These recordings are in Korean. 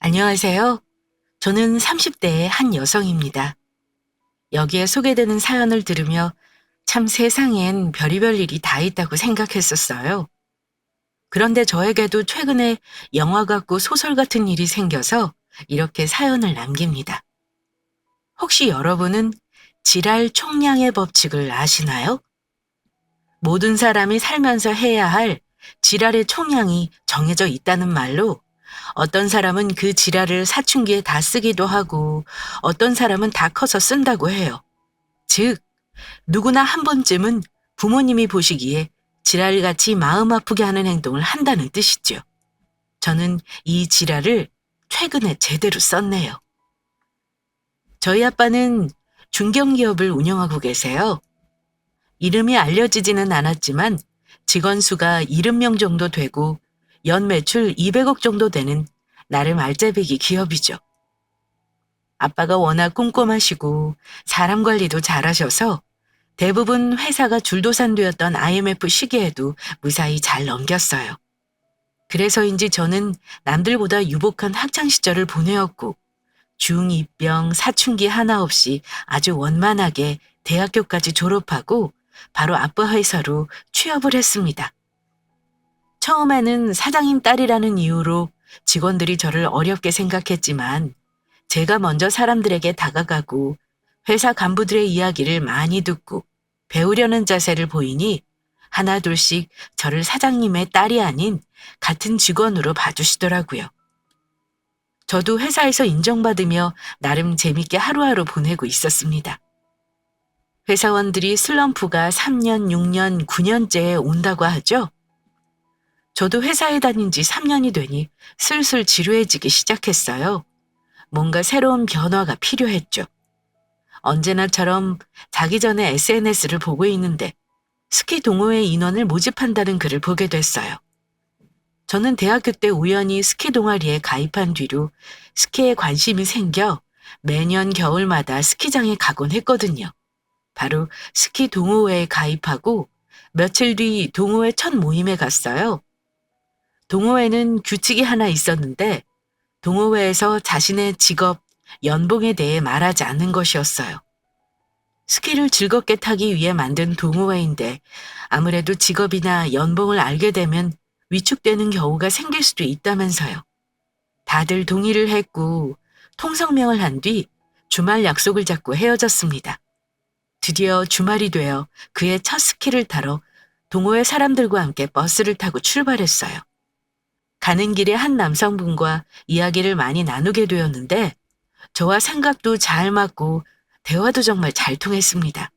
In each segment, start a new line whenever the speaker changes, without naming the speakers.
안녕하세요. 저는 30대의 한 여성입니다. 여기에 소개되는 사연을 들으며 참 세상엔 별의별 일이 다 있다고 생각했었어요. 그런데 저에게도 최근에 영화 같고 소설 같은 일이 생겨서 이렇게 사연을 남깁니다. 혹시 여러분은 지랄 총량의 법칙을 아시나요? 모든 사람이 살면서 해야 할 지랄의 총량이 정해져 있다는 말로 어떤 사람은 그 지랄을 사춘기에 다 쓰기도 하고 어떤 사람은 다 커서 쓴다고 해요. 즉, 누구나 한 번쯤은 부모님이 보시기에 지랄같이 마음 아프게 하는 행동을 한다는 뜻이죠. 저는 이 지랄을 최근에 제대로 썼네요. 저희 아빠는 중견기업을 운영하고 계세요. 이름이 알려지지는 않았지만 직원 수가 70명 정도 되고 연 매출 200억 정도 되는 나름 알짜배기 기업이죠. 아빠가 워낙 꼼꼼하시고 사람 관리도 잘하셔서 대부분 회사가 줄도산되었던 IMF 시기에도 무사히 잘 넘겼어요. 그래서인지 저는 남들보다 유복한 학창 시절을 보내었고 중2병 사춘기 하나 없이 아주 원만하게 대학교까지 졸업하고 바로 아빠 회사로 취업을 했습니다. 처음에는 사장님 딸이라는 이유로 직원들이 저를 어렵게 생각했지만 제가 먼저 사람들에게 다가가고 회사 간부들의 이야기를 많이 듣고 배우려는 자세를 보이니 하나둘씩 저를 사장님의 딸이 아닌 같은 직원으로 봐주시더라고요. 저도 회사에서 인정받으며 나름 재밌게 하루하루 보내고 있었습니다. 회사원들이 슬럼프가 3년, 6년, 9년째에 온다고 하죠. 저도 회사에 다닌 지 3년이 되니 슬슬 지루해지기 시작했어요. 뭔가 새로운 변화가 필요했죠. 언제나처럼 자기 전에 SNS를 보고 있는데 스키 동호회 인원을 모집한다는 글을 보게 됐어요. 저는 대학교 때 우연히 스키 동아리에 가입한 뒤로 스키에 관심이 생겨 매년 겨울마다 스키장에 가곤 했거든요. 바로 스키 동호회에 가입하고 며칠 뒤 동호회 첫 모임에 갔어요. 동호회는 규칙이 하나 있었는데 동호회에서 자신의 직업, 연봉에 대해 말하지 않는 것이었어요. 스키를 즐겁게 타기 위해 만든 동호회인데 아무래도 직업이나 연봉을 알게 되면 위축되는 경우가 생길 수도 있다면서요. 다들 동의를 했고 통성명을 한 뒤 주말 약속을 잡고 헤어졌습니다. 드디어 주말이 되어 그의 첫 스키를 타러 동호회 사람들과 함께 버스를 타고 출발했어요. 가는 길에 한 남성분과 이야기를 많이 나누게 되었는데 저와 생각도 잘 맞고 대화도 정말 잘 통했습니다.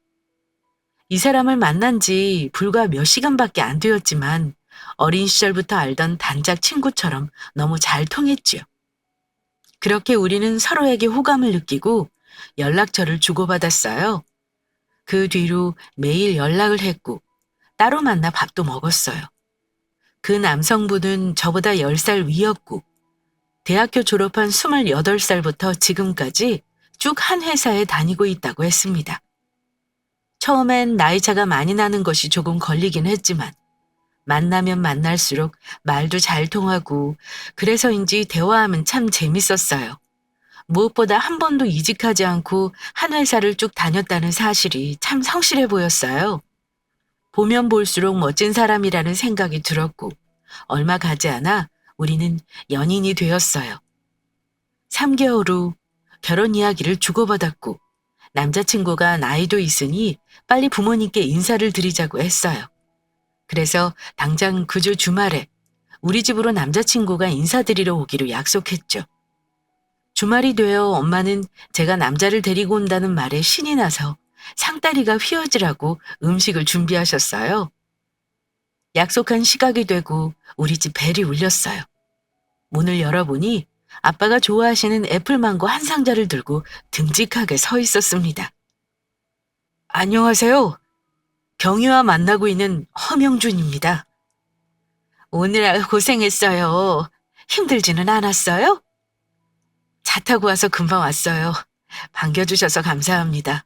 이 사람을 만난 지 불과 몇 시간밖에 안 되었지만 어린 시절부터 알던 단짝 친구처럼 너무 잘 통했지요. 그렇게 우리는 서로에게 호감을 느끼고 연락처를 주고받았어요. 그 뒤로 매일 연락을 했고 따로 만나 밥도 먹었어요. 그 남성분은 저보다 10살 위였고 대학교 졸업한 28살부터 지금까지 쭉 한 회사에 다니고 있다고 했습니다. 처음엔 나이 차가 많이 나는 것이 조금 걸리긴 했지만 만나면 만날수록 말도 잘 통하고 그래서인지 대화하면 참 재밌었어요. 무엇보다 한 번도 이직하지 않고 한 회사를 쭉 다녔다는 사실이 참 성실해 보였어요. 보면 볼수록 멋진 사람이라는 생각이 들었고 얼마 가지 않아 우리는 연인이 되었어요. 3개월 후 결혼 이야기를 주고받았고 남자친구가 나이도 있으니 빨리 부모님께 인사를 드리자고 했어요. 그래서 당장 그 주 주말에 우리 집으로 남자친구가 인사드리러 오기로 약속했죠. 주말이 되어 엄마는 제가 남자를 데리고 온다는 말에 신이 나서 상다리가 휘어지라고 음식을 준비하셨어요. 약속한 시각이 되고 우리 집 벨이 울렸어요. 문을 열어보니 아빠가 좋아하시는 애플망고 한 상자를 들고 듬직하게 서 있었습니다. 안녕하세요. 경유와 만나고 있는 허명준입니다. 오느라 고생했어요. 힘들지는 않았어요? 차 타고 와서 금방 왔어요. 반겨주셔서 감사합니다.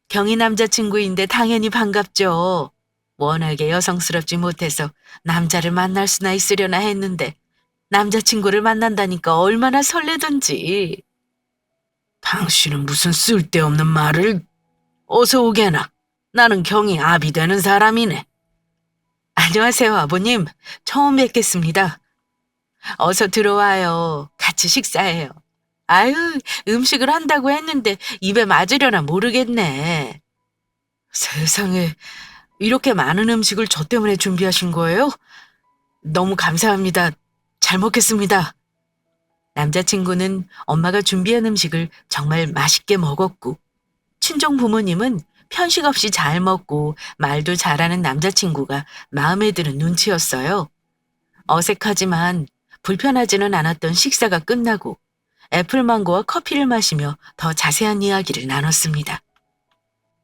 경희 남자친구인데 당연히 반갑죠. 워낙에 여성스럽지 못해서 남자를 만날 수나 있으려나 했는데 남자친구를 만난다니까 얼마나 설레던지. 당신은 무슨 쓸데없는 말을. 어서 오게나. 나는 경이 아비 되는 사람이네. 안녕하세요, 아버님. 처음 뵙겠습니다. 어서 들어와요. 같이 식사해요. 아유, 음식을 한다고 했는데 입에 맞으려나 모르겠네. 세상에, 이렇게 많은 음식을 저 때문에 준비하신 거예요? 너무 감사합니다. 잘 먹겠습니다. 남자친구는 엄마가 준비한 음식을 정말 맛있게 먹었고, 친정 부모님은 편식 없이 잘 먹고 말도 잘하는 남자친구가 마음에 드는 눈치였어요. 어색하지만 불편하지는 않았던 식사가 끝나고 애플망고와 커피를 마시며 더 자세한 이야기를 나눴습니다.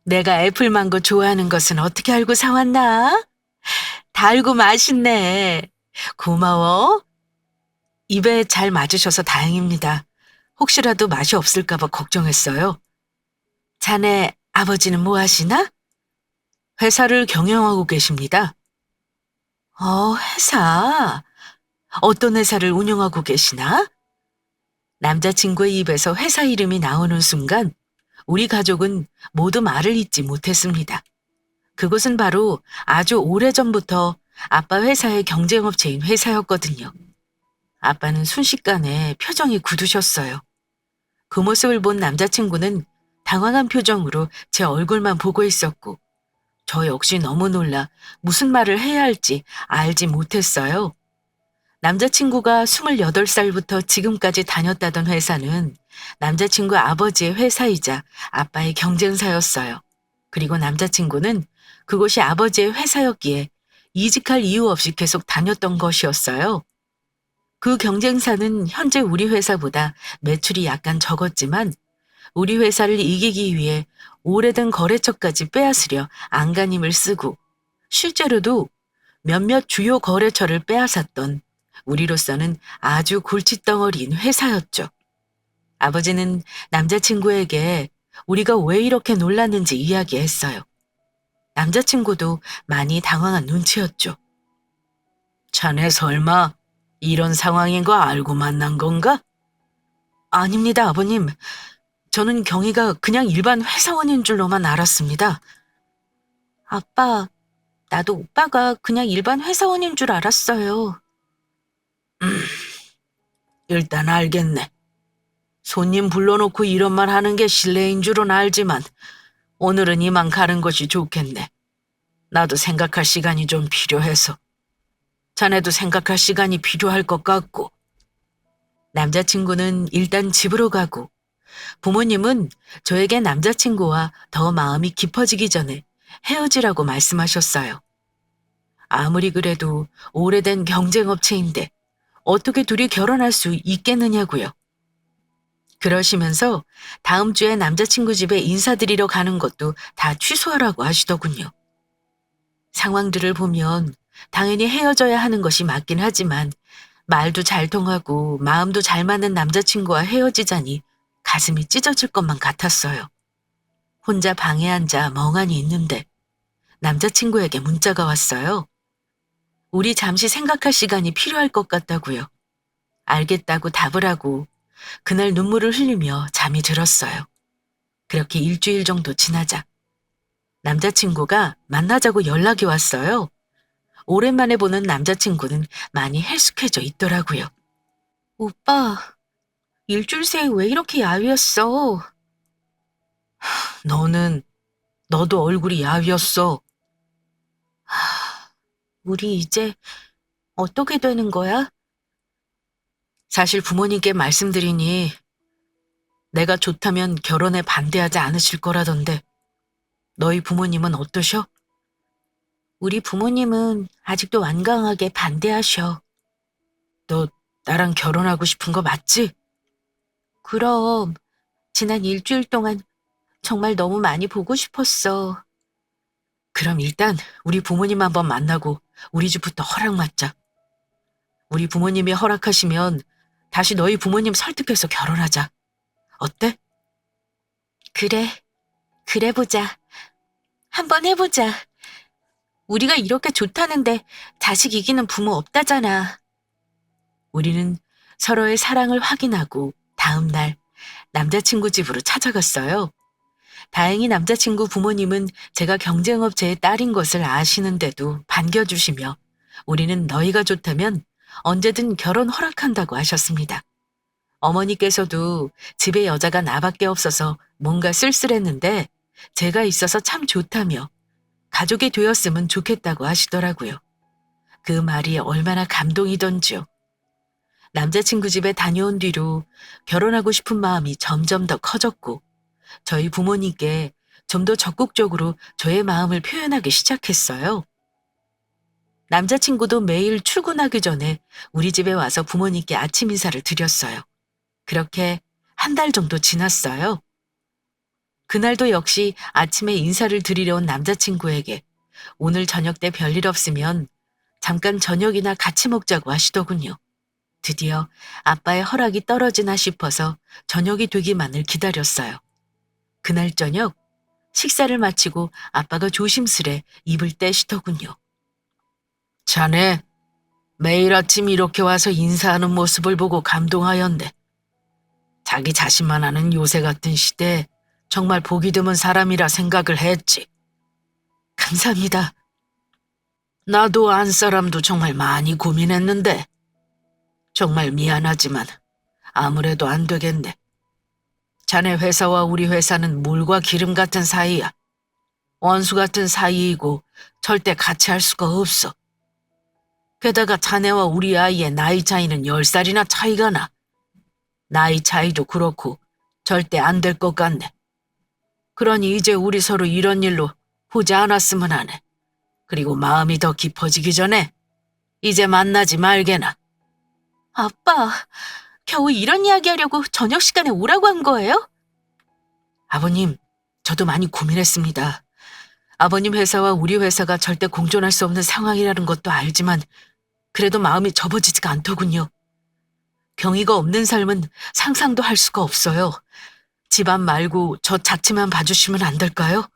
내가 애플망고 좋아하는 것은 어떻게 알고 사왔나? 달고 맛있네. 고마워. 입에 잘 맞으셔서 다행입니다. 혹시라도 맛이 없을까 봐 걱정했어요. 자네 아버지는 뭐 하시나? 회사를 경영하고 계십니다. 회사? 어떤 회사를 운영하고 계시나? 남자친구의 입에서 회사 이름이 나오는 순간 우리 가족은 모두 말을 잇지 못했습니다. 그곳은 바로 아주 오래전부터 아빠 회사의 경쟁업체인 회사였거든요. 아빠는 순식간에 표정이 굳으셨어요. 그 모습을 본 남자친구는 당황한 표정으로 제 얼굴만 보고 있었고 저 역시 너무 놀라 무슨 말을 해야 할지 알지 못했어요. 남자친구가 28살부터 지금까지 다녔다던 회사는 남자친구 아버지의 회사이자 아빠의 경쟁사였어요. 그리고 남자친구는 그곳이 아버지의 회사였기에 이직할 이유 없이 계속 다녔던 것이었어요. 그 경쟁사는 현재 우리 회사보다 매출이 약간 적었지만 우리 회사를 이기기 위해 오래된 거래처까지 빼앗으려 안간힘을 쓰고 실제로도 몇몇 주요 거래처를 빼앗았던 우리로서는 아주 골칫덩어리인 회사였죠. 아버지는 남자친구에게 우리가 왜 이렇게 놀랐는지 이야기했어요. 남자친구도 많이 당황한 눈치였죠. 자네 설마 이런 상황인 거 알고 만난 건가? 아닙니다, 아버님. 저는 경희가 그냥 일반 회사원인 줄로만 알았습니다. 아빠, 나도 오빠가 그냥 일반 회사원인 줄 알았어요. 일단 알겠네. 손님 불러놓고 이런 말 하는 게 실례인 줄은 알지만 오늘은 이만 가는 것이 좋겠네. 나도 생각할 시간이 좀 필요해서. 자네도 생각할 시간이 필요할 것 같고. 남자친구는 일단 집으로 가고 부모님은 저에게 남자친구와 더 마음이 깊어지기 전에 헤어지라고 말씀하셨어요. 아무리 그래도 오래된 경쟁업체인데 어떻게 둘이 결혼할 수 있겠느냐고요. 그러시면서 다음 주에 남자친구 집에 인사드리러 가는 것도 다 취소하라고 하시더군요. 상황들을 보면 당연히 헤어져야 하는 것이 맞긴 하지만 말도 잘 통하고 마음도 잘 맞는 남자친구와 헤어지자니 가슴이 찢어질 것만 같았어요. 혼자 방에 앉아 멍하니 있는데 남자친구에게 문자가 왔어요. 우리 잠시 생각할 시간이 필요할 것 같다고요. 알겠다고 답을 하고 그날 눈물을 흘리며 잠이 들었어요. 그렇게 일주일 정도 지나자 남자친구가 만나자고 연락이 왔어요. 오랜만에 보는 남자친구는 많이 헬쑥해져 있더라고요. 오빠, 일주일 새에 왜 이렇게 야위었어? 너도 얼굴이 야위었어. 우리 이제 어떻게 되는 거야? 사실 부모님께 말씀드리니 내가 좋다면 결혼에 반대하지 않으실 거라던데 너희 부모님은 어떠셔? 우리 부모님은 아직도 완강하게 반대하셔. 너 나랑 결혼하고 싶은 거 맞지? 그럼 지난 일주일 동안 정말 너무 많이 보고 싶었어. 그럼 일단 우리 부모님 한번 만나고 우리 집부터 허락 받자. 우리 부모님이 허락하시면 다시 너희 부모님 설득해서 결혼하자. 어때? 그래, 그래 보자. 한번 해보자. 우리가 이렇게 좋다는데 자식 이기는 부모 없다잖아. 우리는 서로의 사랑을 확인하고 다음 날 남자친구 집으로 찾아갔어요. 다행히 남자친구 부모님은 제가 경쟁업체의 딸인 것을 아시는데도 반겨주시며 우리는 너희가 좋다면 언제든 결혼 허락한다고 하셨습니다. 어머니께서도 집에 여자가 나밖에 없어서 뭔가 쓸쓸했는데 제가 있어서 참 좋다며 가족이 되었으면 좋겠다고 하시더라고요. 그 말이 얼마나 감동이던지요. 남자친구 집에 다녀온 뒤로 결혼하고 싶은 마음이 점점 더 커졌고 저희 부모님께 좀 더 적극적으로 저의 마음을 표현하기 시작했어요. 남자친구도 매일 출근하기 전에 우리 집에 와서 부모님께 아침 인사를 드렸어요. 그렇게 한 달 정도 지났어요. 그날도 역시 아침에 인사를 드리러 온 남자친구에게 오늘 저녁 때 별일 없으면 잠깐 저녁이나 같이 먹자고 하시더군요. 드디어 아빠의 허락이 떨어지나 싶어서 저녁이 되기만을 기다렸어요. 그날 저녁 식사를 마치고 아빠가 조심스레 입을 떼시더군요. 자네, 매일 아침 이렇게 와서 인사하는 모습을 보고 감동하였네. 자기 자신만 아는 요새 같은 시대에 정말 보기 드문 사람이라 생각을 했지. 감사합니다. 나도 안 사람도 정말 많이 고민했는데 정말 미안하지만 아무래도 안 되겠네. 자네 회사와 우리 회사는 물과 기름 같은 사이야. 원수 같은 사이이고 절대 같이 할 수가 없어. 게다가 자네와 우리 아이의 나이 차이는 10살이나 차이가 나. 나이 차이도 그렇고 절대 안 될 것 같네. 그러니 이제 우리 서로 이런 일로 보지 않았으면 하네. 그리고 마음이 더 깊어지기 전에 이제 만나지 말게나. 아빠, 겨우 이런 이야기 하려고 저녁 시간에 오라고 한 거예요? 아버님, 저도 많이 고민했습니다. 아버님 회사와 우리 회사가 절대 공존할 수 없는 상황이라는 것도 알지만 그래도 마음이 접어지지가 않더군요. 경위가 없는 삶은 상상도 할 수가 없어요. 집안 말고 저 자체만 봐주시면 안 될까요?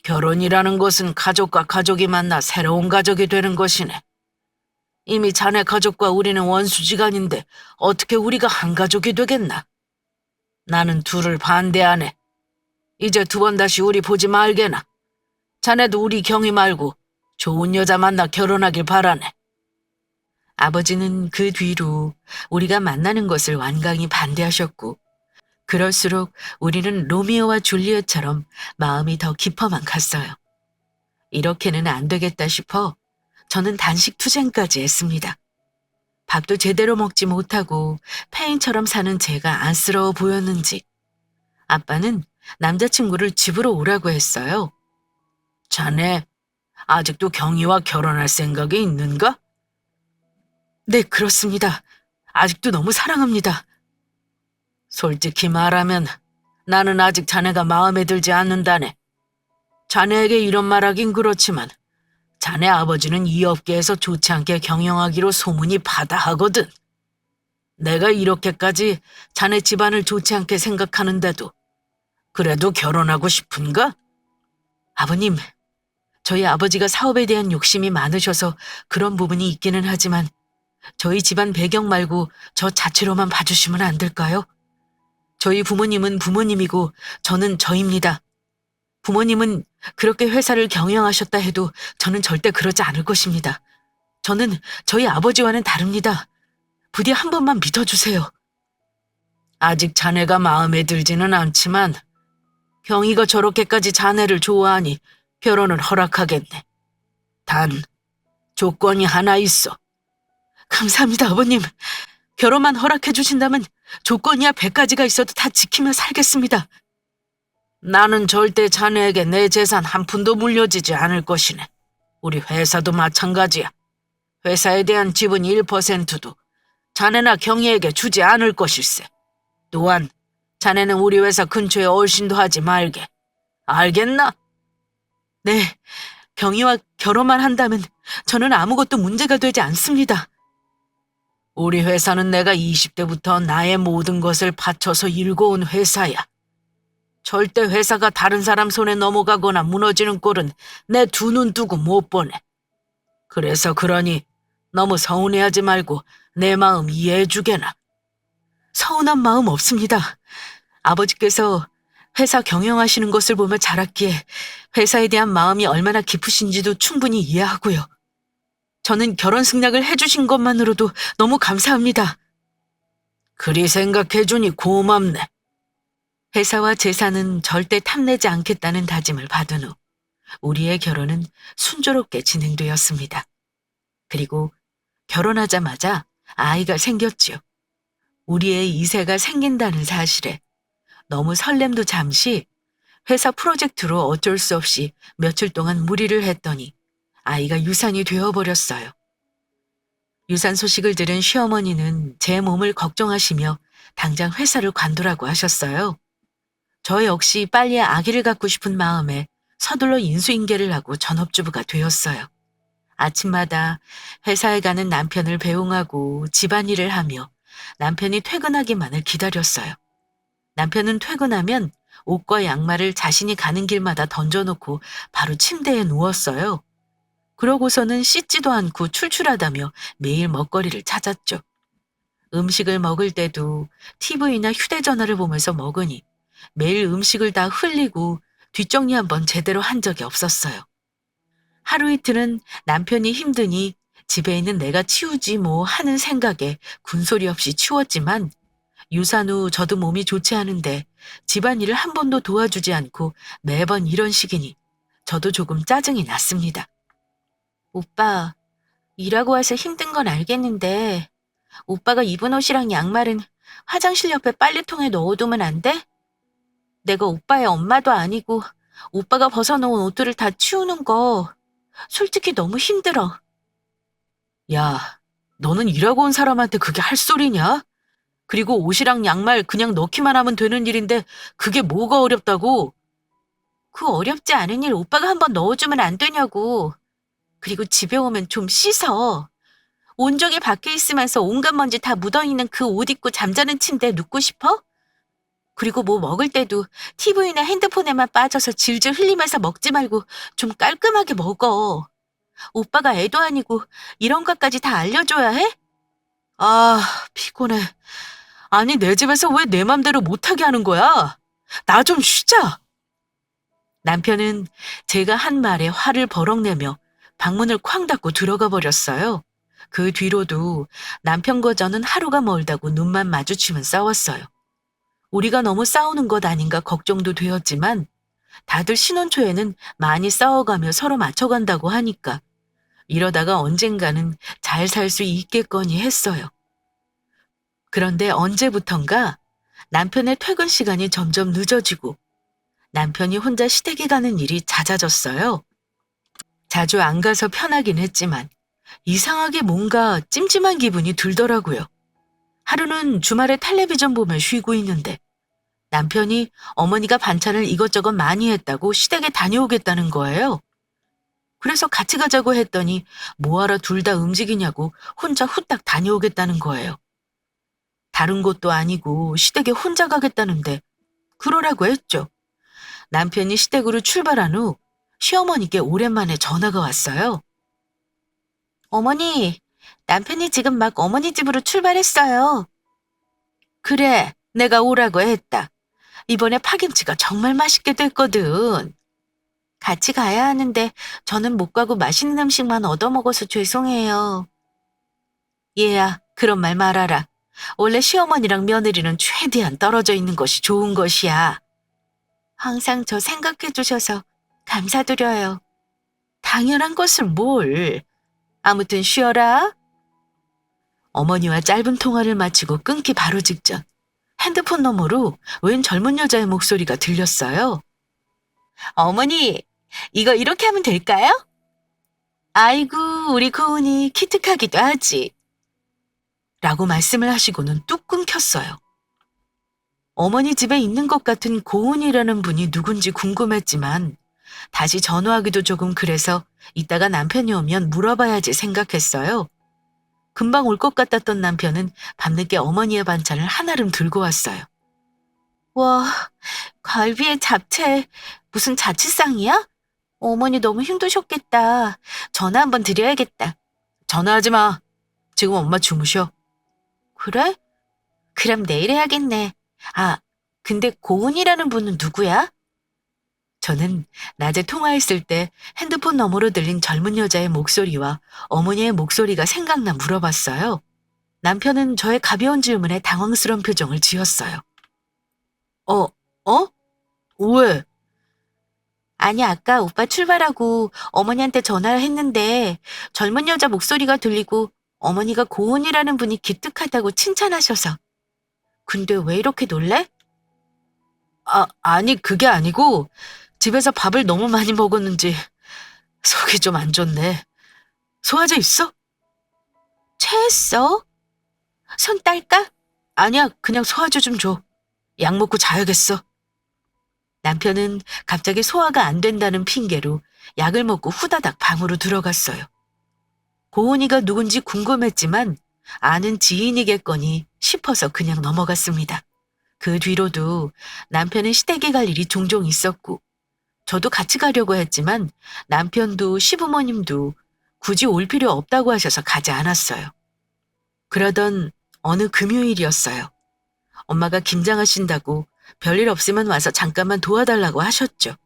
결혼이라는 것은 가족과 가족이 만나 새로운 가족이 되는 것이네. 이미 자네 가족과 우리는 원수지간인데 어떻게 우리가 한 가족이 되겠나? 나는 둘을 반대하네. 이제 두 번 다시 우리 보지 말게나. 자네도 우리 경희 말고 좋은 여자 만나 결혼하길 바라네. 아버지는 그 뒤로 우리가 만나는 것을 완강히 반대하셨고 그럴수록 우리는 로미오와 줄리엣처럼 마음이 더 깊어만 갔어요. 이렇게는 안 되겠다 싶어 저는 단식 투쟁까지 했습니다. 밥도 제대로 먹지 못하고 폐인처럼 사는 제가 안쓰러워 보였는지 아빠는 남자친구를 집으로 오라고 했어요. 자네, 아직도 경희와 결혼할 생각이 있는가? 네, 그렇습니다. 아직도 너무 사랑합니다. 솔직히 말하면 나는 아직 자네가 마음에 들지 않는다네. 자네에게 이런 말하긴 그렇지만 자네 아버지는 이 업계에서 좋지 않게 경영하기로 소문이 바다하거든. 내가 이렇게까지 자네 집안을 좋지 않게 생각하는데도 그래도 결혼하고 싶은가? 아버님, 저희 아버지가 사업에 대한 욕심이 많으셔서 그런 부분이 있기는 하지만 저희 집안 배경 말고 저 자체로만 봐주시면 안 될까요? 저희 부모님은 부모님이고 저는 저입니다. 부모님은 그렇게 회사를 경영하셨다 해도 저는 절대 그러지 않을 것입니다. 저는 저희 아버지와는 다릅니다. 부디 한 번만 믿어주세요. 아직 자네가 마음에 들지는 않지만 경희가 저렇게까지 자네를 좋아하니 결혼을 허락하겠네. 단 조건이 하나 있어. 감사합니다, 아버님. 결혼만 허락해 주신다면 조건이야 100가지가 있어도 다 지키며 살겠습니다. 나는 절대 자네에게 내 재산 한 푼도 물려지지 않을 것이네. 우리 회사도 마찬가지야. 회사에 대한 지분 1%도 자네나 경희에게 주지 않을 것일세. 또한 자네는 우리 회사 근처에 얼씬도 하지 말게. 알겠나? 네, 경희와 결혼만 한다면 저는 아무것도 문제가 되지 않습니다. 우리 회사는 내가 20대부터 나의 모든 것을 바쳐서 일궈온 회사야. 절대 회사가 다른 사람 손에 넘어가거나 무너지는 꼴은 내 두 눈 뜨고 못 보네. 그래서 그러니 너무 서운해하지 말고 내 마음 이해해주게나. 서운한 마음 없습니다. 아버지께서 회사 경영하시는 것을 보며 자랐기에 회사에 대한 마음이 얼마나 깊으신지도 충분히 이해하고요. 저는 결혼 승낙을 해주신 것만으로도 너무 감사합니다. 그리 생각해주니 고맙네. 회사와 재산은 절대 탐내지 않겠다는 다짐을 받은 후 우리의 결혼은 순조롭게 진행되었습니다. 그리고 결혼하자마자 아이가 생겼지요. 우리의 이세가 생긴다는 사실에 너무 설렘도 잠시 회사 프로젝트로 어쩔 수 없이 며칠 동안 무리를 했더니 아이가 유산이 되어버렸어요. 유산 소식을 들은 시어머니는 제 몸을 걱정하시며 당장 회사를 관두라고 하셨어요. 저 역시 빨리 아기를 갖고 싶은 마음에 서둘러 인수인계를 하고 전업주부가 되었어요. 아침마다 회사에 가는 남편을 배웅하고 집안일을 하며 남편이 퇴근하기만을 기다렸어요. 남편은 퇴근하면 옷과 양말을 자신이 가는 길마다 던져놓고 바로 침대에 누웠어요. 그러고서는 씻지도 않고 출출하다며 매일 먹거리를 찾았죠. 음식을 먹을 때도 TV나 휴대전화를 보면서 먹으니 매일 음식을 다 흘리고 뒷정리 한번 제대로 한 적이 없었어요. 하루 이틀은 남편이 힘드니 집에 있는 내가 치우지 뭐 하는 생각에 군소리 없이 치웠지만 유산 후 저도 몸이 좋지 않은데 집안일을 한 번도 도와주지 않고 매번 이런 식이니 저도 조금 짜증이 났습니다. 오빠, 일하고 와서 힘든 건 알겠는데 오빠가 입은 옷이랑 양말은 화장실 옆에 빨래통에 넣어두면 안 돼? 내가 오빠의 엄마도 아니고 오빠가 벗어놓은 옷들을 다 치우는 거 솔직히 너무 힘들어. 야, 너는 일하고 온 사람한테 그게 할 소리냐? 그리고 옷이랑 양말 그냥 넣기만 하면 되는 일인데 그게 뭐가 어렵다고? 그 어렵지 않은 일 오빠가 한번 넣어주면 안 되냐고. 그리고 집에 오면 좀 씻어. 온종일 밖에 있으면서 온갖 먼지 다 묻어있는 그 옷 입고 잠자는 침대에 눕고 싶어? 그리고 뭐 먹을 때도 TV나 핸드폰에만 빠져서 질질 흘리면서 먹지 말고 좀 깔끔하게 먹어. 오빠가 애도 아니고 이런 것까지 다 알려줘야 해? 아, 피곤해. 아니, 내 집에서 왜 내 맘대로 못하게 하는 거야? 나 좀 쉬자. 남편은 제가 한 말에 화를 버럭 내며 방문을 쾅 닫고 들어가 버렸어요. 그 뒤로도 남편과 저는 하루가 멀다고 눈만 마주치면 싸웠어요. 우리가 너무 싸우는 것 아닌가 걱정도 되었지만 다들 신혼 초에는 많이 싸워가며 서로 맞춰간다고 하니까 이러다가 언젠가는 잘 살 수 있겠거니 했어요. 그런데 언제부턴가 남편의 퇴근 시간이 점점 늦어지고 남편이 혼자 시댁에 가는 일이 잦아졌어요. 자주 안 가서 편하긴 했지만 이상하게 뭔가 찜찜한 기분이 들더라고요. 하루는 주말에 텔레비전 보며 쉬고 있는데 남편이 어머니가 반찬을 이것저것 많이 했다고 시댁에 다녀오겠다는 거예요. 그래서 같이 가자고 했더니 뭐하러 둘 다 움직이냐고 혼자 후딱 다녀오겠다는 거예요. 다른 곳도 아니고 시댁에 혼자 가겠다는데 그러라고 했죠. 남편이 시댁으로 출발한 후 시어머니께 오랜만에 전화가 왔어요. 어머니, 남편이 지금 막 어머니 집으로 출발했어요. 그래, 내가 오라고 했다. 이번에 파김치가 정말 맛있게 됐거든. 같이 가야 하는데 저는 못 가고 맛있는 음식만 얻어먹어서 죄송해요. 얘야, 그런 말 말아라. 원래 시어머니랑 며느리는 최대한 떨어져 있는 것이 좋은 것이야. 항상 저 생각해 주셔서 감사드려요. 당연한 것을 뭘. 아무튼 쉬어라. 어머니와 짧은 통화를 마치고 끊기 바로 직전 핸드폰 너머로 웬 젊은 여자의 목소리가 들렸어요. 어머니, 이거 이렇게 하면 될까요? 아이고, 우리 고은이 기특하기도 하지. 라고 말씀을 하시고는 뚝 끊겼어요. 어머니 집에 있는 것 같은 고은이라는 분이 누군지 궁금했지만 다시 전화하기도 조금 그래서 이따가 남편이 오면 물어봐야지 생각했어요. 금방 올 것 같았던 남편은 밤늦게 어머니의 반찬을 한아름 들고 왔어요. 와, 갈비에 잡채, 무슨 자취상이야? 어머니 너무 힘드셨겠다. 전화 한번 드려야겠다. 전화하지 마. 지금 엄마 주무셔. 그래? 그럼 내일 해야겠네. 아, 근데 고은이라는 분은 누구야? 저는 낮에 통화했을 때 핸드폰 너머로 들린 젊은 여자의 목소리와 어머니의 목소리가 생각나 물어봤어요. 남편은 저의 가벼운 질문에 당황스러운 표정을 지었어요. 어, 어? 왜? 아니, 아까 오빠 출발하고 어머니한테 전화를 했는데 젊은 여자 목소리가 들리고 어머니가 고은이라는 분이 기특하다고 칭찬하셔서. 근데 왜 이렇게 놀래? 아니, 그게 아니고 집에서 밥을 너무 많이 먹었는지 속이 좀 안 좋네. 소화제 있어? 체했어? 손 딸까? 아니야, 그냥 소화제 좀 줘. 약 먹고 자야겠어. 남편은 갑자기 소화가 안 된다는 핑계로 약을 먹고 후다닥 방으로 들어갔어요. 고은이가 누군지 궁금했지만 아는 지인이겠거니 싶어서 그냥 넘어갔습니다. 그 뒤로도 남편은 시댁에 갈 일이 종종 있었고 저도 같이 가려고 했지만 남편도 시부모님도 굳이 올 필요 없다고 하셔서 가지 않았어요. 그러던 어느 금요일이었어요. 엄마가 김장하신다고 별일 없으면 와서 잠깐만 도와달라고 하셨죠.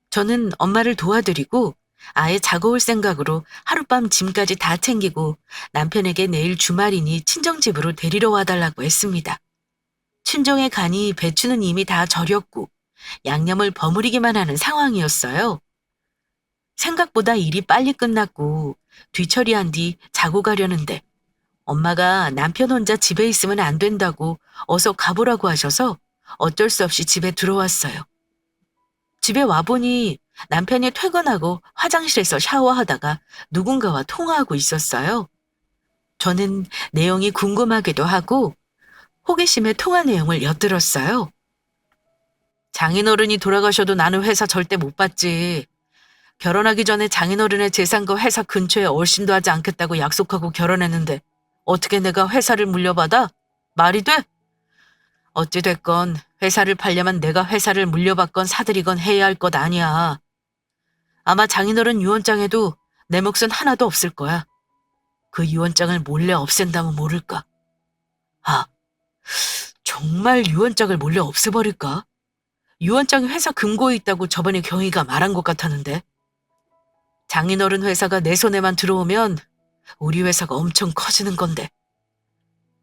저는 엄마를 도와드리고 아예 자고 올 생각으로 하룻밤 짐까지 다 챙기고 남편에게 내일 주말이니 친정집으로 데리러 와달라고 했습니다. 친정에 가니 배추는 이미 다 절였고 양념을 버무리기만 하는 상황이었어요. 생각보다 일이 빨리 끝났고 뒤처리한 뒤 자고 가려는데 엄마가 남편 혼자 집에 있으면 안 된다고 어서 가보라고 하셔서 어쩔 수 없이 집에 들어왔어요. 집에 와보니 남편이 퇴근하고 화장실에서 샤워하다가 누군가와 통화하고 있었어요. 저는 내용이 궁금하기도 하고 호기심에 통화 내용을 엿들었어요. 장인어른이 돌아가셔도 나는 회사 절대 못 받지. 결혼하기 전에 장인어른의 재산과 회사 근처에 얼씬도 하지 않겠다고 약속하고 결혼했는데 어떻게 내가 회사를 물려받아? 말이 돼? 어찌됐건 회사를 팔려면 내가 회사를 물려받건 사들이건 해야 할 것 아니야. 아마 장인어른 유언장에도 내 몫은 하나도 없을 거야. 그 유언장을 몰래 없앤다면 모를까. 아, 정말 유언장을 몰래 없애버릴까? 유언장이 회사 금고에 있다고 저번에 경희가 말한 것 같았는데. 장인어른 회사가 내 손에만 들어오면 우리 회사가 엄청 커지는 건데.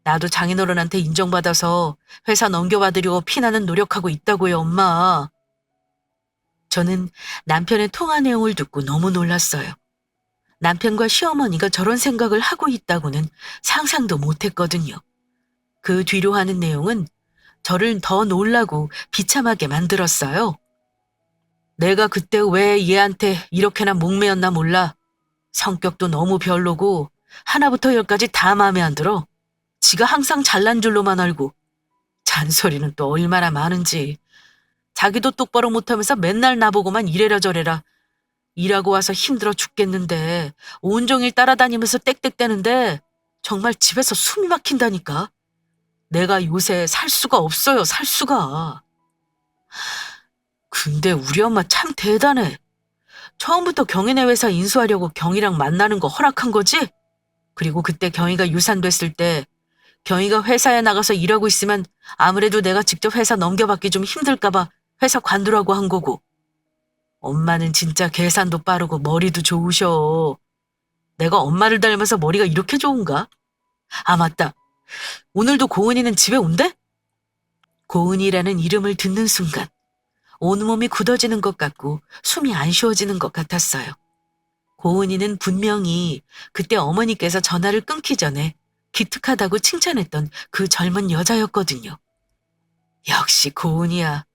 나도 장인어른한테 인정받아서 회사 넘겨받으려고 피나는 노력하고 있다고요, 엄마. 저는 남편의 통화 내용을 듣고 너무 놀랐어요. 남편과 시어머니가 저런 생각을 하고 있다고는 상상도 못했거든요. 그 뒤로 하는 내용은 저를 더 놀라고 비참하게 만들었어요. 내가 그때 왜 얘한테 이렇게나 목매였나 몰라. 성격도 너무 별로고 하나부터 열까지 다 마음에 안 들어. 지가 항상 잘난 줄로만 알고 잔소리는 또 얼마나 많은지. 자기도 똑바로 못하면서 맨날 나보고만 이래라 저래라. 일하고 와서 힘들어 죽겠는데 온종일 따라다니면서 땡땡대는데 정말 집에서 숨이 막힌다니까. 내가 요새 살 수가 없어요, 살 수가. 근데 우리 엄마 참 대단해. 처음부터 경희네 회사 인수하려고 경희랑 만나는 거 허락한 거지? 그리고 그때 경희가 유산됐을 때 경희가 회사에 나가서 일하고 있으면 아무래도 내가 직접 회사 넘겨받기 좀 힘들까봐 회사 관두라고 한 거고. 엄마는 진짜 계산도 빠르고 머리도 좋으셔. 내가 엄마를 닮아서 머리가 이렇게 좋은가? 아, 맞다. 오늘도 고은이는 집에 온대? 고은이라는 이름을 듣는 순간 온몸이 굳어지는 것 같고 숨이 안 쉬어지는 것 같았어요. 고은이는 분명히 그때 어머니께서 전화를 끊기 전에 기특하다고 칭찬했던 그 젊은 여자였거든요. 역시 고은이야.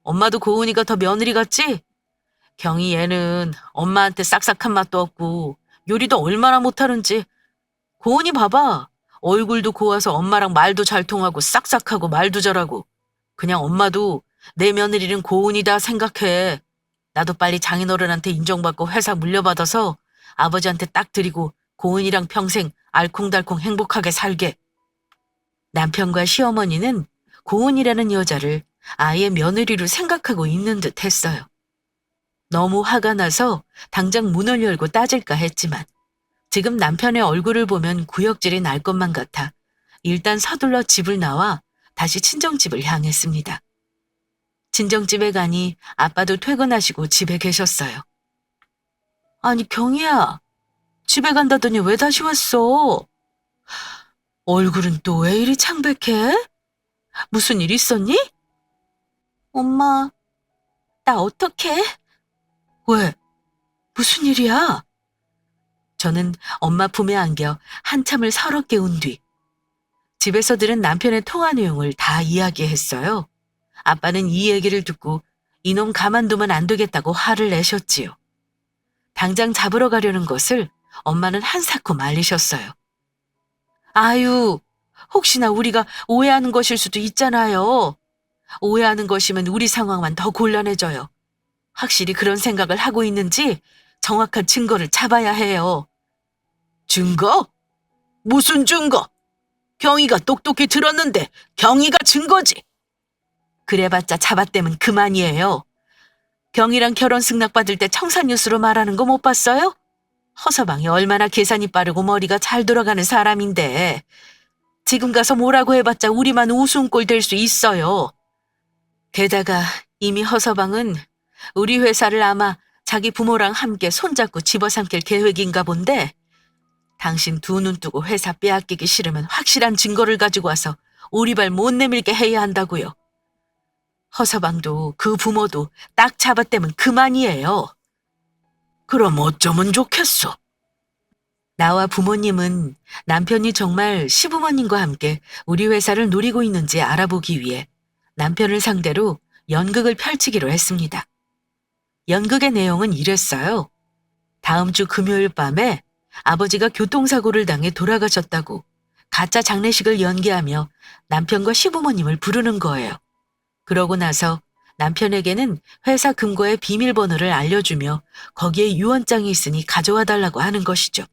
엄마도 고은이가 더 며느리 같지? 경이 얘는 엄마한테 싹싹한 맛도 없고 요리도 얼마나 못하는지. 고은이 봐봐. 얼굴도 고와서 엄마랑 말도 잘 통하고 싹싹하고 말도 잘하고. 그냥 엄마도 내 며느리는 고은이다 생각해. 나도 빨리 장인어른한테 인정받고 회사 물려받아서 아버지한테 딱 드리고 고은이랑 평생 알콩달콩 행복하게 살게. 남편과 시어머니는 고은이라는 여자를 아예 며느리로 생각하고 있는 듯 했어요. 너무 화가 나서 당장 문을 열고 따질까 했지만 지금 남편의 얼굴을 보면 구역질이 날 것만 같아 일단 서둘러 집을 나와 다시 친정집을 향했습니다. 친정집에 가니 아빠도 퇴근하시고 집에 계셨어요. 아니, 경희야, 집에 간다더니 왜 다시 왔어? 얼굴은 또 왜 이리 창백해? 무슨 일 있었니? 엄마, 나 어떡해? 왜? 무슨 일이야? 저는 엄마 품에 안겨 한참을 서럽게 운 뒤 집에서 들은 남편의 통화 내용을 다 이야기했어요. 아빠는 이 얘기를 듣고 이놈 가만두면 안 되겠다고 화를 내셨지요. 당장 잡으러 가려는 것을 엄마는 한사코 말리셨어요. 아유, 혹시나 우리가 오해하는 것일 수도 있잖아요. 오해하는 것이면 우리 상황만 더 곤란해져요. 확실히 그런 생각을 하고 있는지 정확한 증거를 잡아야 해요. 증거? 무슨 증거? 경희가 똑똑히 들었는데 경희가 증거지. 그래봤자 잡아떼면 그만이에요. 경희랑 결혼 승낙받을 때 청산유수로 말하는 거 못 봤어요? 허서방이 얼마나 계산이 빠르고 머리가 잘 돌아가는 사람인데 지금 가서 뭐라고 해봤자 우리만 우스운꼴 될 수 있어요. 게다가 이미 허서방은 우리 회사를 아마 자기 부모랑 함께 손잡고 집어삼킬 계획인가 본데 당신 두 눈 뜨고 회사 빼앗기기 싫으면 확실한 증거를 가지고 와서 오리발 못 내밀게 해야 한다고요. 허서방도 그 부모도 딱 잡아떼면 그만이에요. 그럼 어쩌면 좋겠어? 나와 부모님은 남편이 정말 시부모님과 함께 우리 회사를 노리고 있는지 알아보기 위해 남편을 상대로 연극을 펼치기로 했습니다. 연극의 내용은 이랬어요. 다음 주 금요일 밤에 아버지가 교통사고를 당해 돌아가셨다고 가짜 장례식을 연기하며 남편과 시부모님을 부르는 거예요. 그러고 나서 남편에게는 회사 금고의 비밀번호를 알려주며 거기에 유언장이 있으니 가져와 달라고 하는 것이죠.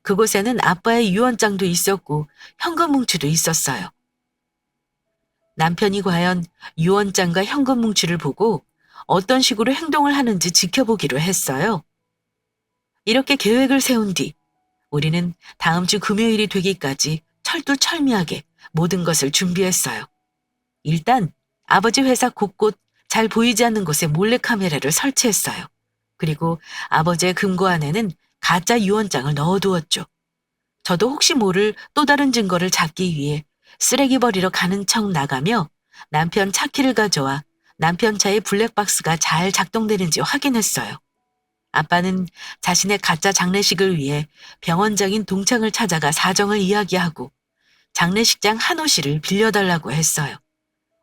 그곳에는 아빠의 유언장도 있었고 현금 뭉치도 있었어요. 남편이 과연 유언장과 현금 뭉치를 보고 어떤 식으로 행동을 하는지 지켜보기로 했어요. 이렇게 계획을 세운 뒤 우리는 다음 주 금요일이 되기까지 철두철미하게 모든 것을 준비했어요. 일단 아버지 회사 곳곳 잘 보이지 않는 곳에 몰래카메라를 설치했어요. 그리고 아버지의 금고 안에는 가짜 유언장을 넣어두었죠. 저도 혹시 모를 또 다른 증거를 잡기 위해 쓰레기 버리러 가는 척 나가며 남편 차키를 가져와 남편 차의 블랙박스가 잘 작동되는지 확인했어요. 아빠는 자신의 가짜 장례식을 위해 병원장인 동창을 찾아가 사정을 이야기하고 장례식장 한호실을 빌려달라고 했어요.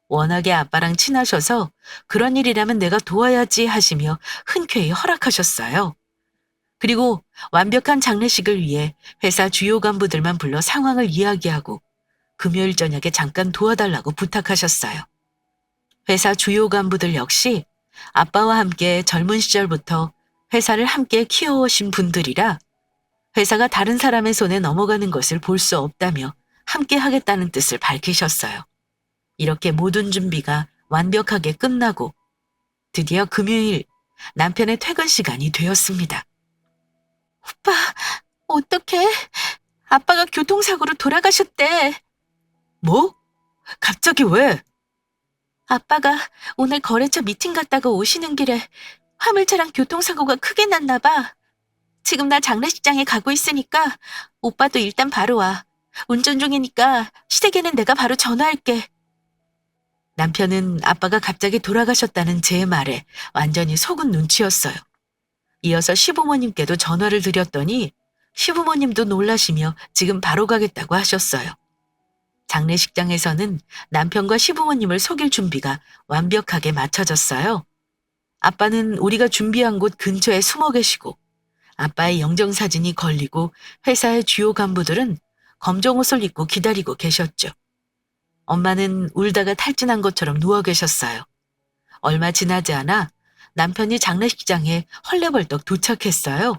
워낙에 아빠랑 친하셔서 그런 일이라면 내가 도와야지 하시며 흔쾌히 허락하셨어요. 그리고 완벽한 장례식을 위해 회사 주요 간부들만 불러 상황을 이야기하고 금요일 저녁에 잠깐 도와달라고 부탁하셨어요. 회사 주요 간부들 역시 아빠와 함께 젊은 시절부터 회사를 함께 키워오신 분들이라 회사가 다른 사람의 손에 넘어가는 것을 볼 수 없다며 함께 하겠다는 뜻을 밝히셨어요. 이렇게 모든 준비가 완벽하게 끝나고 드디어 금요일 남편의 퇴근 시간이 되었습니다. 오빠, 어떡해? 아빠가 교통사고로 돌아가셨대. 뭐? 갑자기 왜? 아빠가 오늘 거래처 미팅 갔다가 오시는 길에 화물차랑 교통사고가 크게 났나 봐. 지금 나 장례식장에 가고 있으니까 오빠도 일단 바로 와. 운전 중이니까 시댁에는 내가 바로 전화할게. 남편은 아빠가 갑자기 돌아가셨다는 제 말에 완전히 속은 눈치였어요. 이어서 시부모님께도 전화를 드렸더니 시부모님도 놀라시며 지금 바로 가겠다고 하셨어요. 장례식장에서는 남편과 시부모님을 속일 준비가 완벽하게 마쳐졌어요. 아빠는 우리가 준비한 곳 근처에 숨어 계시고 아빠의 영정사진이 걸리고 회사의 주요 간부들은 검정 옷을 입고 기다리고 계셨죠. 엄마는 울다가 탈진한 것처럼 누워 계셨어요. 얼마 지나지 않아 남편이 장례식장에 헐레벌떡 도착했어요.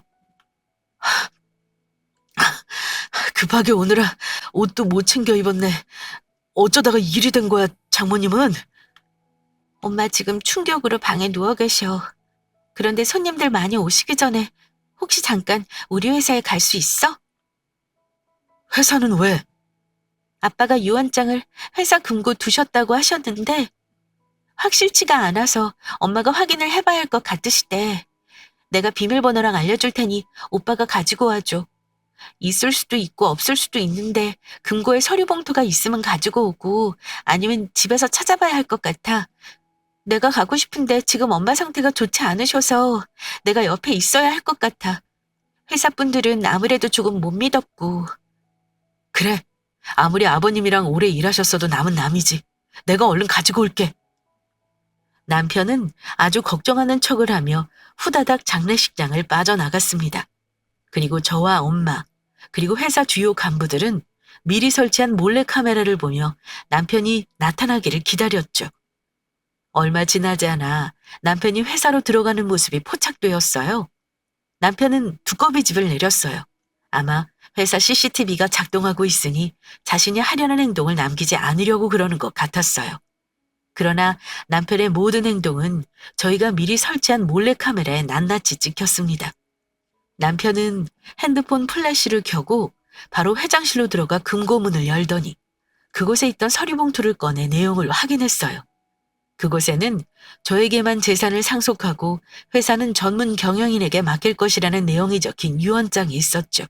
급하게 오느라 옷도 못 챙겨 입었네. 어쩌다가 일이 된 거야, 장모님은? 엄마 지금 충격으로 방에 누워 계셔. 그런데 손님들 많이 오시기 전에 혹시 잠깐 우리 회사에 갈 수 있어? 회사는 왜? 아빠가 유언장을 회사 금고 두셨다고 하셨는데 확실치가 않아서 엄마가 확인을 해봐야 할 것 같으시대. 내가 비밀번호랑 알려줄 테니 오빠가 가지고 와줘. 있을 수도 있고 없을 수도 있는데 금고에 서류 봉투가 있으면 가지고 오고 아니면 집에서 찾아봐야 할 것 같아. 내가 가고 싶은데 지금 엄마 상태가 좋지 않으셔서 내가 옆에 있어야 할 것 같아. 회사 분들은 아무래도 조금 못 믿었고. 그래. 아무리 아버님이랑 오래 일하셨어도 남은 남이지. 내가 얼른 가지고 올게. 남편은 아주 걱정하는 척을 하며 후다닥 장례식장을 빠져나갔습니다. 그리고 저와 엄마, 그리고 회사 주요 간부들은 미리 설치한 몰래카메라를 보며 남편이 나타나기를 기다렸죠. 얼마 지나지 않아 남편이 회사로 들어가는 모습이 포착되었어요. 남편은 두꺼비 집을 내렸어요. 아마 회사 CCTV가 작동하고 있으니 자신이 하려는 행동을 남기지 않으려고 그러는 것 같았어요. 그러나 남편의 모든 행동은 저희가 미리 설치한 몰래카메라에 낱낱이 찍혔습니다. 남편은 핸드폰 플래시를 켜고 바로 회장실로 들어가 금고문을 열더니 그곳에 있던 서류봉투를 꺼내 내용을 확인했어요. 그곳에는 저에게만 재산을 상속하고 회사는 전문 경영인에게 맡길 것이라는 내용이 적힌 유언장이 있었죠.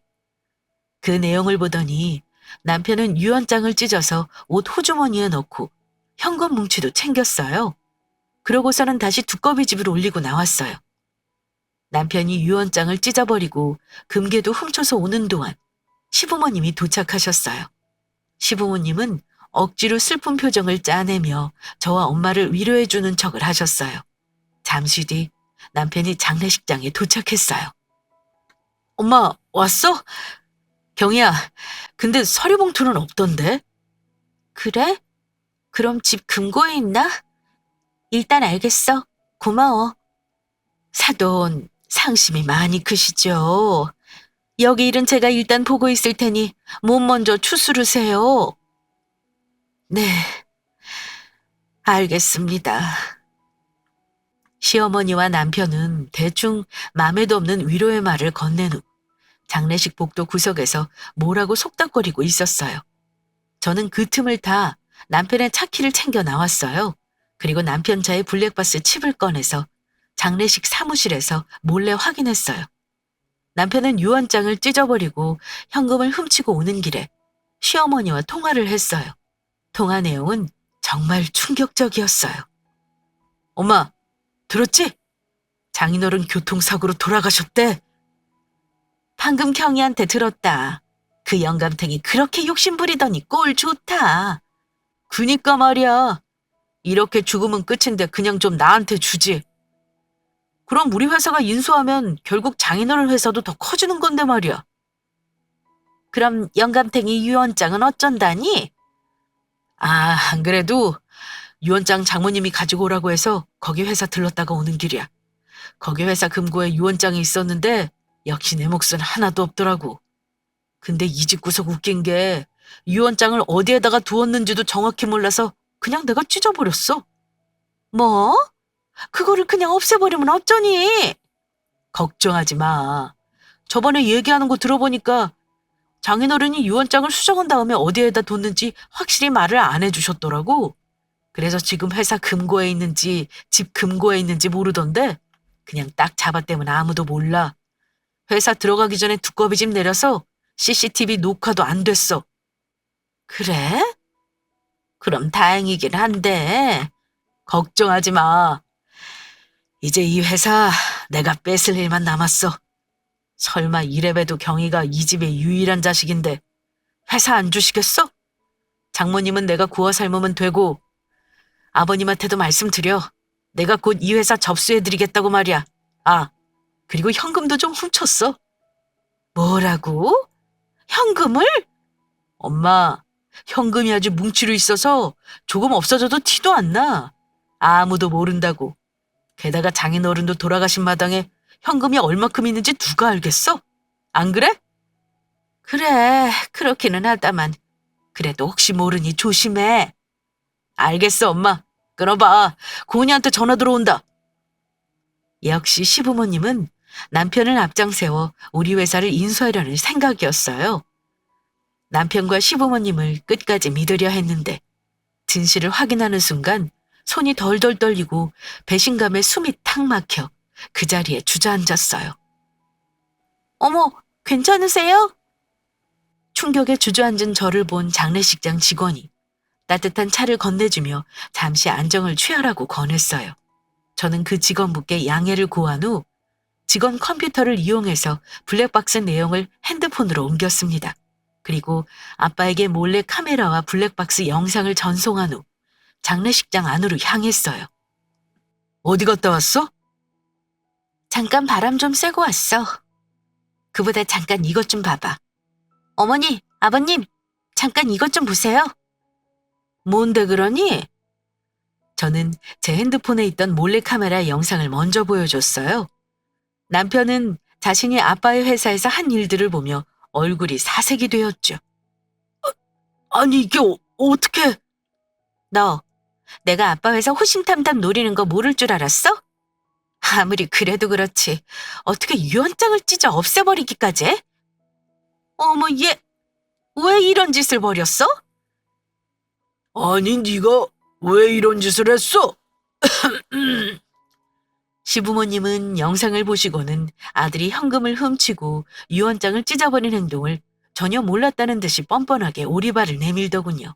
그 내용을 보더니 남편은 유언장을 찢어서 옷 호주머니에 넣고 현금 뭉치도 챙겼어요. 그러고서는 다시 두꺼비 집을 올리고 나왔어요. 남편이 유언장을 찢어버리고 금괴도 훔쳐서 오는 동안 시부모님이 도착하셨어요. 시부모님은 억지로 슬픈 표정을 짜내며 저와 엄마를 위로해주는 척을 하셨어요. 잠시 뒤 남편이 장례식장에 도착했어요. 엄마, 왔어? 경희야, 근데 서류봉투는 없던데? 그래? 그럼 집 금고에 있나? 일단 알겠어. 고마워. 사돈, 상심이 많이 크시죠? 여기 일은 제가 일단 보고 있을 테니 몸 먼저 추스르세요. 네, 알겠습니다. 시어머니와 남편은 대충 맘에도 없는 위로의 말을 건넨 후 장례식 복도 구석에서 뭐라고 속닥거리고 있었어요. 저는 그 틈을 타 남편의 차키를 챙겨 나왔어요. 그리고 남편 차의 블랙박스 칩을 꺼내서 장례식 사무실에서 몰래 확인했어요. 남편은 유언장을 찢어버리고 현금을 훔치고 오는 길에 시어머니와 통화를 했어요. 통화 내용은 정말 충격적이었어요. 엄마, 들었지? 장인어른 교통사고로 돌아가셨대. 방금 경희한테 들었다. 그 영감탱이 그렇게 욕심부리더니 꼴 좋다. 그니까 말이야. 이렇게 죽으면 끝인데 그냥 좀 나한테 주지. 그럼 우리 회사가 인수하면 결국 장인어른 회사도 더 커지는 건데 말이야. 그럼 영감탱이 유언장은 어쩐다니? 아, 안 그래도 유언장 장모님이 가지고 오라고 해서 거기 회사 들렀다가 오는 길이야. 거기 회사 금고에 유언장이 있었는데 역시 내 몫은 하나도 없더라고. 근데 이 집 구석 웃긴 게 유언장을 어디에다가 두었는지도 정확히 몰라서 그냥 내가 찢어버렸어. 뭐? 그거를 그냥 없애버리면 어쩌니? 걱정하지 마. 저번에 얘기하는 거 들어보니까 장인어른이 유언장을 수정한 다음에 어디에다 뒀는지 확실히 말을 안 해주셨더라고. 그래서 지금 회사 금고에 있는지 집 금고에 있는지 모르던데 그냥 딱 잡아떼면 아무도 몰라. 회사 들어가기 전에 두꺼비 집 내려서 CCTV 녹화도 안 됐어. 그래? 그럼 다행이긴 한데 걱정하지 마. 이제 이 회사 내가 뺏을 일만 남았어. 설마 이래봬도 경희가 이 집의 유일한 자식인데 회사 안 주시겠어? 장모님은 내가 구워 삶으면 되고 아버님한테도 말씀드려. 내가 곧 이 회사 접수해드리겠다고 말이야. 아, 그리고 현금도 좀 훔쳤어. 뭐라고? 현금을? 엄마, 현금이 아주 뭉치로 있어서 조금 없어져도 티도 안 나. 아무도 모른다고. 게다가 장인어른도 돌아가신 마당에 현금이 얼마큼 있는지 누가 알겠어? 안 그래? 그래, 그렇기는 하다만 그래도 혹시 모르니 조심해. 알겠어, 엄마. 끊어봐. 고은이한테 전화 들어온다. 역시 시부모님은 남편을 앞장 세워 우리 회사를 인수하려는 생각이었어요. 남편과 시부모님을 끝까지 믿으려 했는데 진실을 확인하는 순간 손이 덜덜 떨리고 배신감에 숨이 탁 막혀 그 자리에 주저앉았어요. 어머, 괜찮으세요? 충격에 주저앉은 저를 본 장례식장 직원이 따뜻한 차를 건네주며 잠시 안정을 취하라고 권했어요. 저는 그 직원분께 양해를 구한 후 직원 컴퓨터를 이용해서 블랙박스 내용을 핸드폰으로 옮겼습니다. 그리고 아빠에게 몰래 카메라와 블랙박스 영상을 전송한 후 장례식장 안으로 향했어요. 어디 갔다 왔어? 잠깐 바람 좀 쐬고 왔어. 그보다 잠깐 이것 좀 봐봐. 어머니, 아버님, 잠깐 이것 좀 보세요. 뭔데 그러니? 저는 제 핸드폰에 있던 몰래카메라 영상을 먼저 보여줬어요. 남편은 자신이 아빠의 회사에서 한 일들을 보며 얼굴이 사색이 되었죠. 아니 이게 어떻게? 너, 내가 아빠 회사 호신탐탐 노리는 거 모를 줄 알았어? 아무리 그래도 그렇지 어떻게 유언장을 찢어 없애버리기까지 해? 어머 얘 왜 이런 짓을 벌였어? 아니 네가 왜 이런 짓을 했어? 시부모님은 영상을 보시고는 아들이 현금을 훔치고 유언장을 찢어버린 행동을 전혀 몰랐다는 듯이 뻔뻔하게 오리발을 내밀더군요.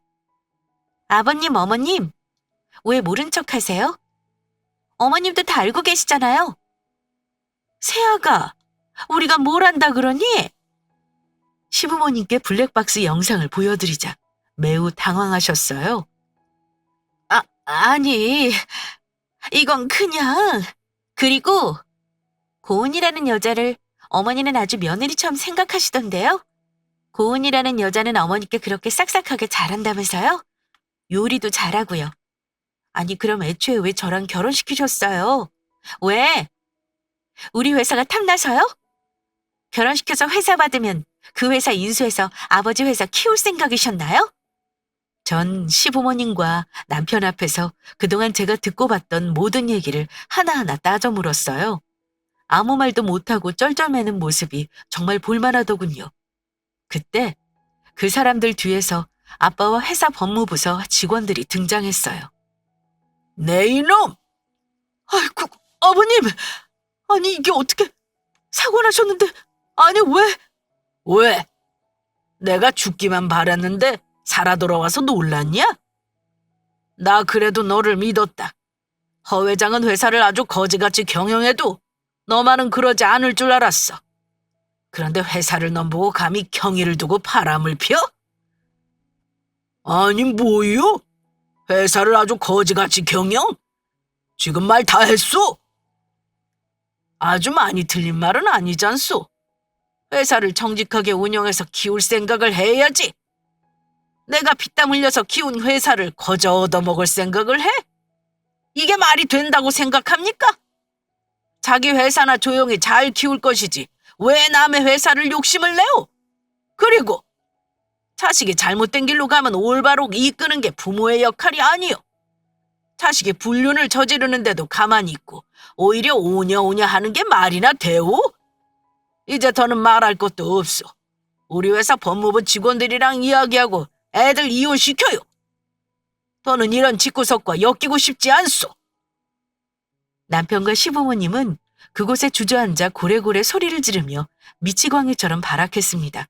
아버님, 어머님, 왜 모른 척 하세요? 어머님도 다 알고 계시잖아요. 세아가, 우리가 뭘 안다 그러니? 시부모님께 블랙박스 영상을 보여드리자 매우 당황하셨어요. 아니, 이건 그냥... 그리고 고은이라는 여자를 어머니는 아주 며느리처럼 생각하시던데요. 고은이라는 여자는 어머니께 그렇게 싹싹하게 잘한다면서요? 요리도 잘하고요. 아니 그럼 애초에 왜 저랑 결혼시키셨어요? 왜? 우리 회사가 탐나서요? 결혼시켜서 회사 받으면 그 회사 인수해서 아버지 회사 키울 생각이셨나요? 전 시부모님과 남편 앞에서 그동안 제가 듣고 봤던 모든 얘기를 하나하나 따져 물었어요. 아무 말도 못하고 쩔쩔매는 모습이 정말 볼만하더군요. 그때 그 사람들 뒤에서 아빠와 회사 법무부서 직원들이 등장했어요. 네 이놈! 아이고 아버님! 아니 이게 어떻게 사고 나셨는데 아니 왜? 왜? 내가 죽기만 바랐는데 살아 돌아와서 놀랐냐? 나 그래도 너를 믿었다. 허 회장은 회사를 아주 거지같이 경영해도 너만은 그러지 않을 줄 알았어. 그런데 회사를 넘보고 감히 경의를 두고 바람을 펴? 아니 뭐요? 회사를 아주 거지같이 경영? 지금 말 다 했소? 아주 많이 틀린 말은 아니잖소. 회사를 정직하게 운영해서 키울 생각을 해야지. 내가 피땀 흘려서 키운 회사를 거저 얻어먹을 생각을 해? 이게 말이 된다고 생각합니까? 자기 회사나 조용히 잘 키울 것이지 왜 남의 회사를 욕심을 내오? 그리고 자식이 잘못된 길로 가면 올바로 이끄는 게 부모의 역할이 아니오. 자식이 불륜을 저지르는데도 가만히 있고 오히려 오냐오냐 하는 게 말이나 되오? 이제 더는 말할 것도 없소. 우리 회사 법무부 직원들이랑 이야기하고 애들 이혼시켜요. 더는 이런 집구석과 엮이고 싶지 않소. 남편과 시부모님은 그곳에 주저앉아 고래고래 소리를 지르며 미치광이처럼 발악했습니다.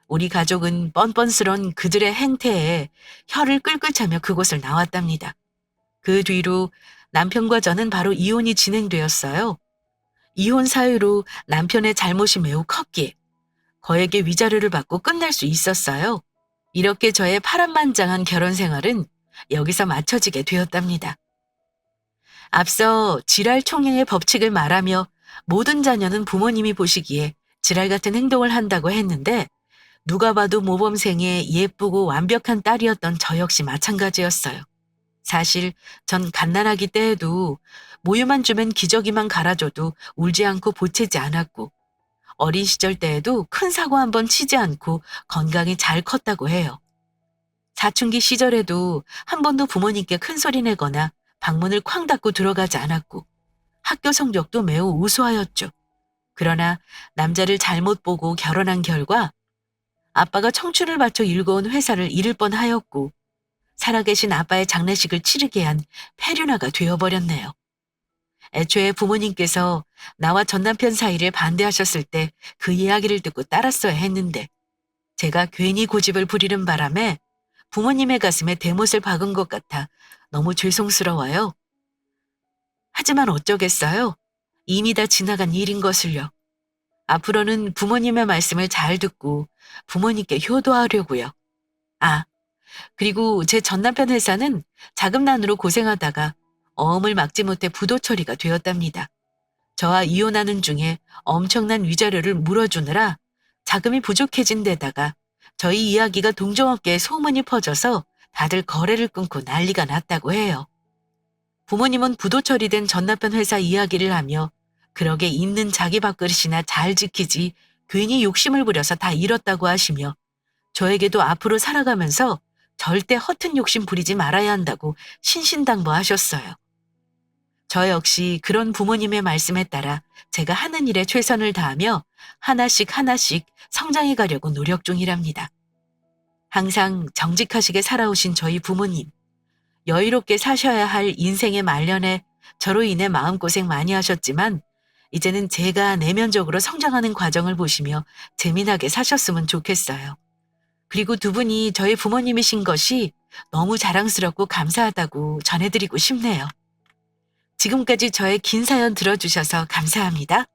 우리 가족은 뻔뻔스런 그들의 행태에 혀를 끌끌 차며 그곳을 나왔답니다. 그 뒤로 남편과 저는 바로 이혼이 진행되었어요. 이혼 사유로 남편의 잘못이 매우 컸기에 거액의 위자료를 받고 끝날 수 있었어요. 이렇게 저의 파란만장한 결혼 생활은 여기서 마쳐지게 되었답니다. 앞서 지랄 총량의 법칙을 말하며 모든 자녀는 부모님이 보시기에 지랄 같은 행동을 한다고 했는데 누가 봐도 모범생의 예쁘고 완벽한 딸이었던 저 역시 마찬가지였어요. 사실 전 갓난아기 때에도 모유만 주면 기저귀만 갈아줘도 울지 않고 보채지 않았고 어린 시절 때에도 큰 사고 한 번 치지 않고 건강히 잘 컸다고 해요. 사춘기 시절에도 한 번도 부모님께 큰 소리 내거나 방문을 쾅 닫고 들어가지 않았고 학교 성적도 매우 우수하였죠. 그러나 남자를 잘못 보고 결혼한 결과 아빠가 청춘을 바쳐 일궈온 회사를 잃을 뻔하였고 살아계신 아빠의 장례식을 치르게 한 폐륜화가 되어버렸네요. 애초에 부모님께서 나와 전 남편 사이를 반대하셨을 때 그 이야기를 듣고 따랐어야 했는데 제가 괜히 고집을 부리는 바람에 부모님의 가슴에 대못을 박은 것 같아 너무 죄송스러워요. 하지만 어쩌겠어요. 이미 다 지나간 일인 것을요. 앞으로는 부모님의 말씀을 잘 듣고 부모님께 효도하려고요. 아, 그리고 제 전 남편 회사는 자금난으로 고생하다가 어음을 막지 못해 부도 처리가 되었답니다. 저와 이혼하는 중에 엄청난 위자료를 물어주느라 자금이 부족해진 데다가 저희 이야기가 동종업계에 소문이 퍼져서 다들 거래를 끊고 난리가 났다고 해요. 부모님은 부도 처리된 전 남편 회사 이야기를 하며 그러게 있는 자기 밥그릇이나 잘 지키지 괜히 욕심을 부려서 다 잃었다고 하시며 저에게도 앞으로 살아가면서 절대 허튼 욕심 부리지 말아야 한다고 신신당부하셨어요. 저 역시 그런 부모님의 말씀에 따라 제가 하는 일에 최선을 다하며 하나씩 하나씩 성장해 가려고 노력 중이랍니다. 항상 정직하시게 살아오신 저희 부모님, 여유롭게 사셔야 할 인생의 말년에 저로 인해 마음고생 많이 하셨지만 이제는 제가 내면적으로 성장하는 과정을 보시며 재미나게 사셨으면 좋겠어요. 그리고 두 분이 저희 부모님이신 것이 너무 자랑스럽고 감사하다고 전해드리고 싶네요. 지금까지 저의 긴 사연 들어주셔서 감사합니다.